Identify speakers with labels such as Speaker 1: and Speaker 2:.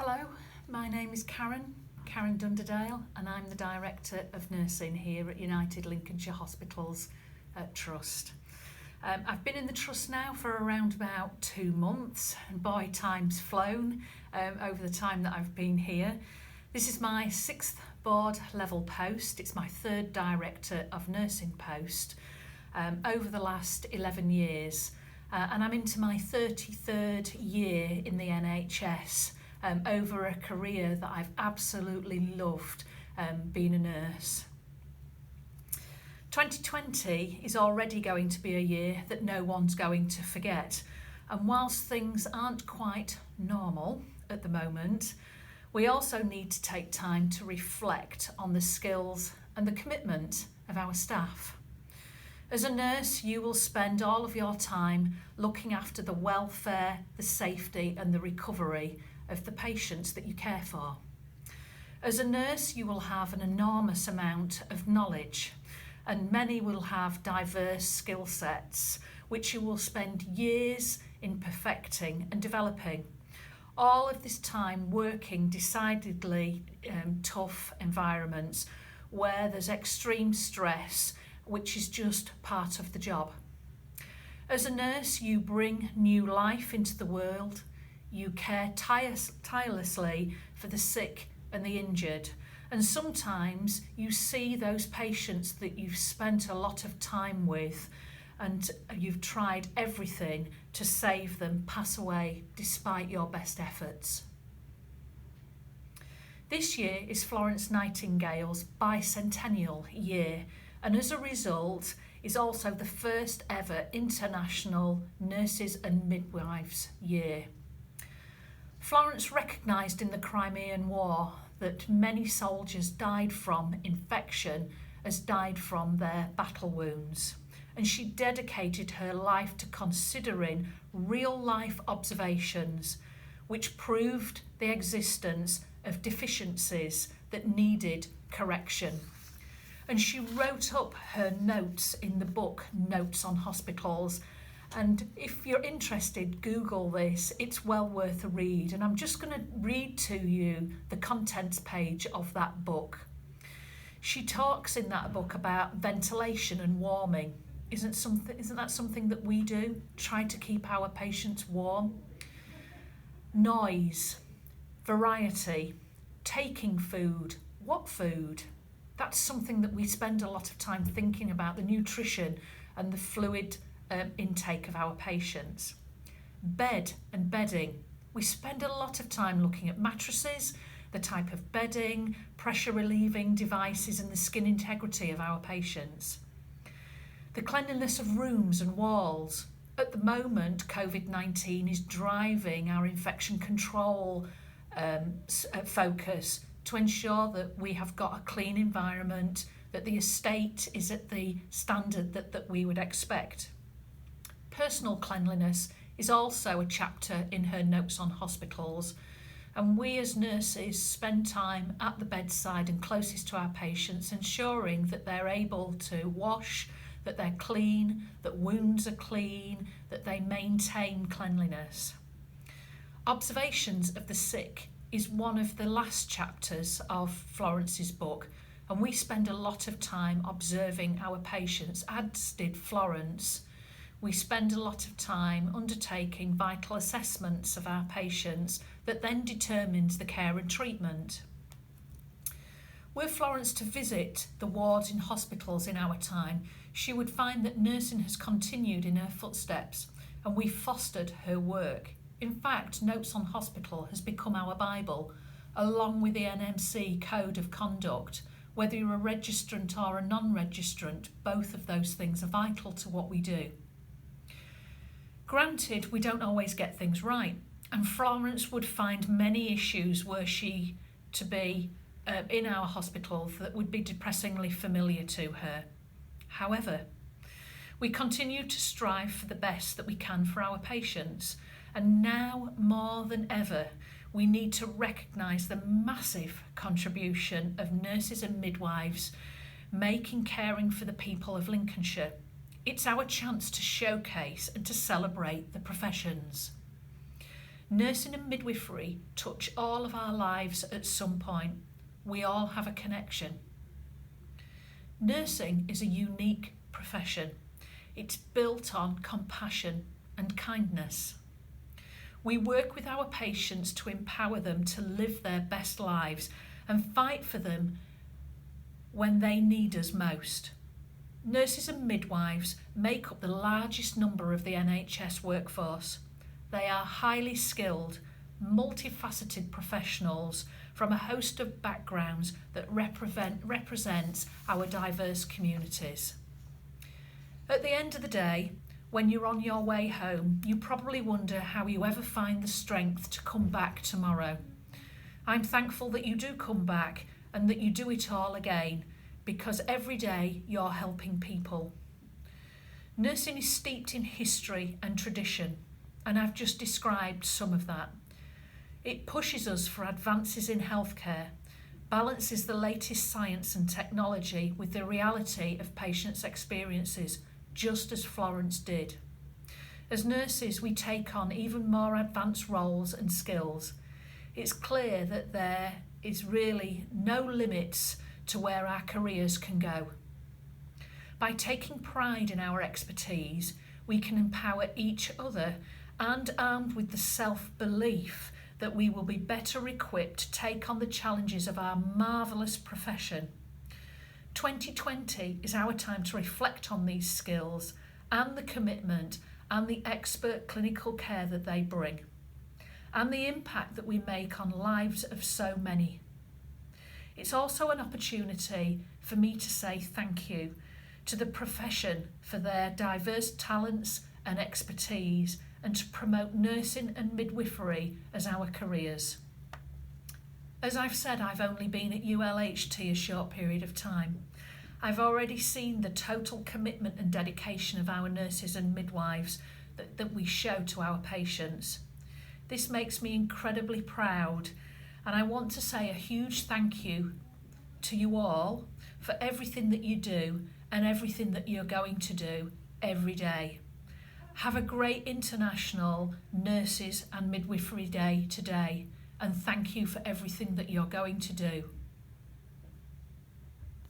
Speaker 1: Hello, my name is Karen Dunderdale, and I'm the Director of Nursing here at United Lincolnshire Hospitals Trust. I've been in the Trust now for around about 2 months, and boy, time's flown over the time that I've been here. This is my 6th board level post. It's my 3rd Director of Nursing post over the last 11 years. And I'm into my 33rd year in the NHS over a career that I've absolutely loved being a nurse. 2020 is already going to be a year that no one's going to forget. And whilst things aren't quite normal at the moment, we also need to take time to reflect on the skills and the commitment of our staff. As a nurse, you will spend all of your time looking after the welfare, the safety and the recovery of the patients that you care for. As a nurse, you will have an enormous amount of knowledge, and many will have diverse skill sets, which you will spend years in perfecting and developing. All of this time working decidedly tough environments where there's extreme stress, which is just part of the job. As a nurse, you bring new life into the world. You care tirelessly for the sick and the injured. And sometimes you see those patients that you've spent a lot of time with and you've tried everything to save them pass away despite your best efforts. This year is Florence Nightingale's bicentennial year, and as a result is also the first ever International Nurses and Midwives year. Florence recognised in the Crimean War that many soldiers died from infection as died from their battle wounds, and she dedicated her life to considering real-life observations which proved the existence of deficiencies that needed correction. And she wrote up her notes in the book Notes on Hospitals, and if you're interested, Google this, it's well worth a read. And I'm just going to read to you the contents page of that book. She talks in that book about ventilation and warming. Isn't that something that we do? Try to keep our patients warm. Noise, variety, taking food. What food? That's something that we spend a lot of time thinking about, the nutrition and the fluid intake of our patients. Bed and bedding. We spend a lot of time looking at mattresses, the type of bedding, pressure relieving devices and the skin integrity of our patients. The cleanliness of rooms and walls. At the moment, COVID-19 is driving our infection control focus to ensure that we have got a clean environment, that the estate is at the standard that we would expect. Personal cleanliness is also a chapter in her Notes on Hospitals, and we as nurses spend time at the bedside and closest to our patients, ensuring that they're able to wash, that they're clean, that wounds are clean, that they maintain cleanliness. Observations of the sick is one of the last chapters of Florence's book, and we spend a lot of time observing our patients, as did Florence. We spend a lot of time undertaking vital assessments of our patients that then determines the care and treatment. Were Florence to visit the wards in hospitals in our time, she would find that nursing has continued in her footsteps, and we fostered her work. In fact, Notes on Hospital has become our Bible, along with the NMC Code of Conduct. Whether you're a registrant or a non-registrant, both of those things are vital to what we do. Granted, we don't always get things right, and Florence would find many issues were she to be in our hospitals that would be depressingly familiar to her. However, we continue to strive for the best that we can for our patients, and now more than ever, we need to recognise the massive contribution of nurses and midwives making caring for the people of Lincolnshire. It's our chance to showcase and to celebrate the professions. Nursing and midwifery touch all of our lives at some point. We all have a connection. Nursing is a unique profession. It's built on compassion and kindness. We work with our patients to empower them to live their best lives and fight for them when they need us most. Nurses and midwives make up the largest number of the NHS workforce. They are highly skilled, multifaceted professionals from a host of backgrounds that represents our diverse communities. At the end of the day, when you're on your way home, you probably wonder how you ever find the strength to come back tomorrow. I'm thankful that you do come back and that you do it all again, because every day you're helping people. Nursing is steeped in history and tradition, and I've just described some of that. It pushes us for advances in healthcare, balances the latest science and technology with the reality of patients' experiences, just as Florence did. As nurses, we take on even more advanced roles and skills. It's clear that there is really no limits to where our careers can go. By taking pride in our expertise, we can empower each other, and armed with the self-belief that we will be better equipped to take on the challenges of our marvellous profession. 2020 is our time to reflect on these skills and the commitment and the expert clinical care that they bring, and the impact that we make on lives of so many. It's also an opportunity for me to say thank you to the profession for their diverse talents and expertise, and to promote nursing and midwifery as our careers. As I've said, I've only been at ULHT a short period of time. I've already seen the total commitment and dedication of our nurses and midwives that we show to our patients. This makes me incredibly proud, and I want to say a huge thank you to you all for everything that you do and everything that you're going to do every day. Have a great International Nurses and Midwifery Day today, and thank you for everything that you're going to do.